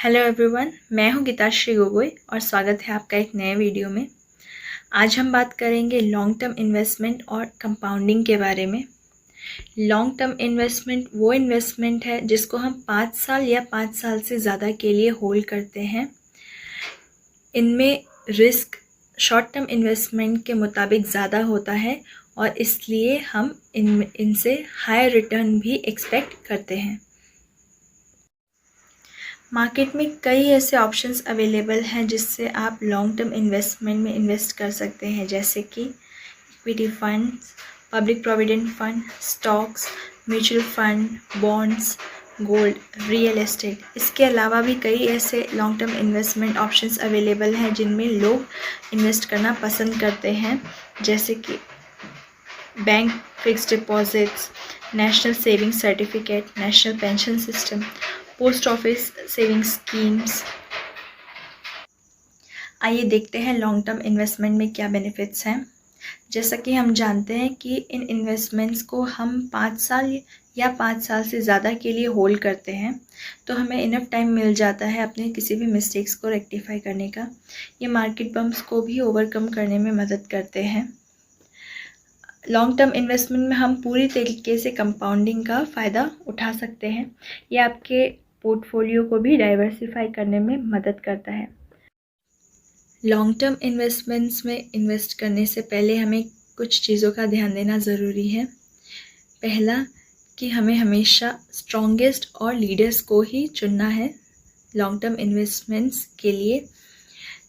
Hello everyone, मैं हूं गीताश्री गोगोई और स्वागत है आपका एक नए वीडियो में। आज हम बात करेंगे लॉन्ग टर्म इन्वेस्टमेंट और कंपाउंडिंग के बारे में। लॉन्ग टर्म इन्वेस्टमेंट वो इन्वेस्टमेंट है जिसको हम 5 साल या 5 साल से ज़्यादा के लिए होल्ड करते हैं। इनमें रिस्क शॉर्ट टर्म इन्वेस्टमेंट के मुताबिक ज़्यादा होता है और इसलिए हम इनसे हाई रिटर्न भी एक्सपेक्ट करते हैं। मार्केट में कई ऐसे ऑप्शंस अवेलेबल हैं जिससे आप लॉन्ग टर्म इन्वेस्टमेंट में इन्वेस्ट कर सकते हैं, जैसे कि equity funds, public provident fund, stocks, mutual fund, bonds, gold, real estate. इसके अलावा भी कई ऐसे long term investment options available हैं जिनमें लोग इन्वेस्ट करना पसंद करते हैं, जैसे कि bank fixed deposits, national saving certificate, national pension system, post office saving schemes. आइए देखते हैं लॉन्ग टर्म इन्वेस्टमेंट में क्या बेनिफिट्स हैं। जैसा कि हम जानते हैं कि इन इन्वेस्टमेंट्स को हम 5 साल या 5 साल से ज़्यादा के लिए होल्ड करते हैं, तो हमें इनफ टाइम मिल जाता है अपने किसी भी मिस्टेक्स को रेक्टिफाई करने का। ये मार्केट बम्प्स को भी ओवरकम करने में मदद करते हैं। लॉन्ग टर्म इन्वेस्टमेंट में हम पूरी तरीके से कंपाउंडिंग का फ़ायदा उठा सकते हैं। ये आपके पोर्टफोलियो को भी डाइवर्सिफाई करने में मदद करता है। लॉन्ग टर्म इन्वेस्टमेंट्स में इन्वेस्ट करने से पहले हमें कुछ चीज़ों का ध्यान देना ज़रूरी है। पहला कि हमें हमेशा स्ट्रॉन्गेस्ट और लीडर्स को ही चुनना है लॉन्ग टर्म इन्वेस्टमेंट्स के लिए।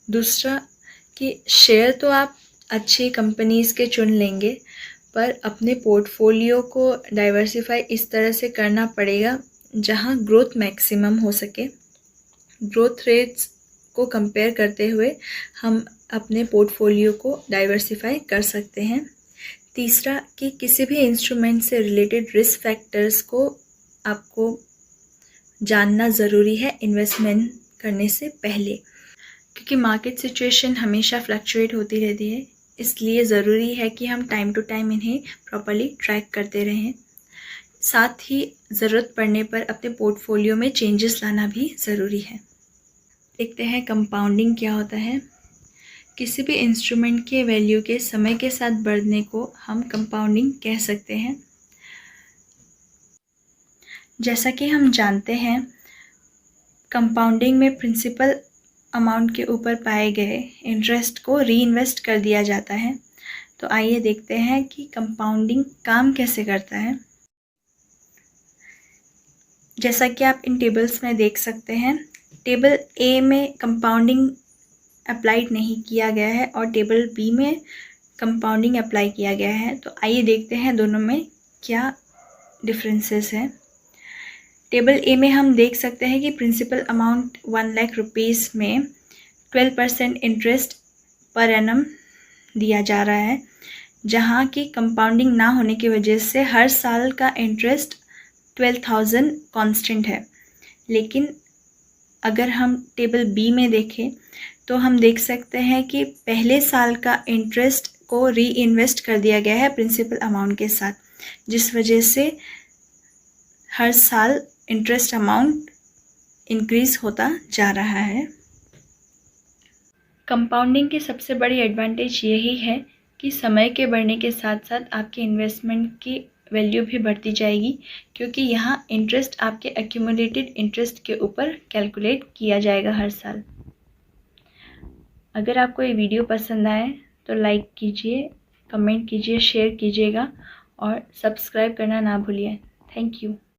दूसरा कि शेयर तो आप अच्छी कंपनीज़ के चुन लेंगे, पर अपने पोर्टफोलियो को डाइवर्सिफाई इस तरह से करना पड़ेगा जहां ग्रोथ मैक्सिमम हो सके। ग्रोथ रेट्स को कंपेयर करते हुए हम अपने पोर्टफोलियो को डाइवर्सिफाई कर सकते हैं। तीसरा कि किसी भी इंस्ट्रूमेंट से रिलेटेड रिस्क फैक्टर्स को आपको जानना ज़रूरी है इन्वेस्टमेंट करने से पहले, क्योंकि मार्केट सिचुएशन हमेशा फ्लक्चुएट होती रहती है। इसलिए ज़रूरी है कि हम टाइम टू टाइम इन्हें प्रॉपर्ली ट्रैक करते रहें। साथ ही ज़रूरत पड़ने पर अपने पोर्टफोलियो में चेंजेस लाना भी ज़रूरी है। देखते हैं कंपाउंडिंग क्या होता है। किसी भी इंस्ट्रूमेंट के वैल्यू के समय के साथ बढ़ने को हम कंपाउंडिंग कह सकते हैं। जैसा कि हम जानते हैं, कंपाउंडिंग में प्रिंसिपल अमाउंट के ऊपर पाए गए इंटरेस्ट को रीइन्वेस्ट कर दिया जाता है। तो आइए देखते हैं कि कंपाउंडिंग काम कैसे करता है। जैसा कि आप इन टेबल्स में देख सकते हैं, टेबल ए में कंपाउंडिंग अप्लाइड नहीं किया गया है और टेबल बी में कंपाउंडिंग अप्लाई किया गया है। तो आइए देखते हैं दोनों में क्या डिफरेंसेस हैं। टेबल ए में हम देख सकते हैं कि प्रिंसिपल अमाउंट 1 लाख रुपीज़ में 12% इंटरेस्ट पर एनम दिया जा रहा है, जहां की कंपाउंडिंग ना होने की वजह से हर साल का इंटरेस्ट 12,000 कांस्टेंट है। लेकिन अगर हम टेबल बी में देखें तो हम देख सकते हैं कि पहले साल का इंटरेस्ट को री इन्वेस्ट कर दिया गया है प्रिंसिपल अमाउंट के साथ, जिस वजह से हर साल इंटरेस्ट अमाउंट इंक्रीज होता जा रहा है। कंपाउंडिंग की सबसे बड़ी एडवांटेज यही है कि समय के बढ़ने के साथ साथ आपके इन्वेस्टमेंट की वैल्यू भी बढ़ती जाएगी, क्योंकि यहाँ इंटरेस्ट आपके एक्यूमुलेटेड इंटरेस्ट के ऊपर कैलकुलेट किया जाएगा हर साल। अगर आपको ये वीडियो पसंद आए तो लाइक कीजिए, कमेंट कीजिए, शेयर कीजिएगा और सब्सक्राइब करना ना भूलिए। Thank you.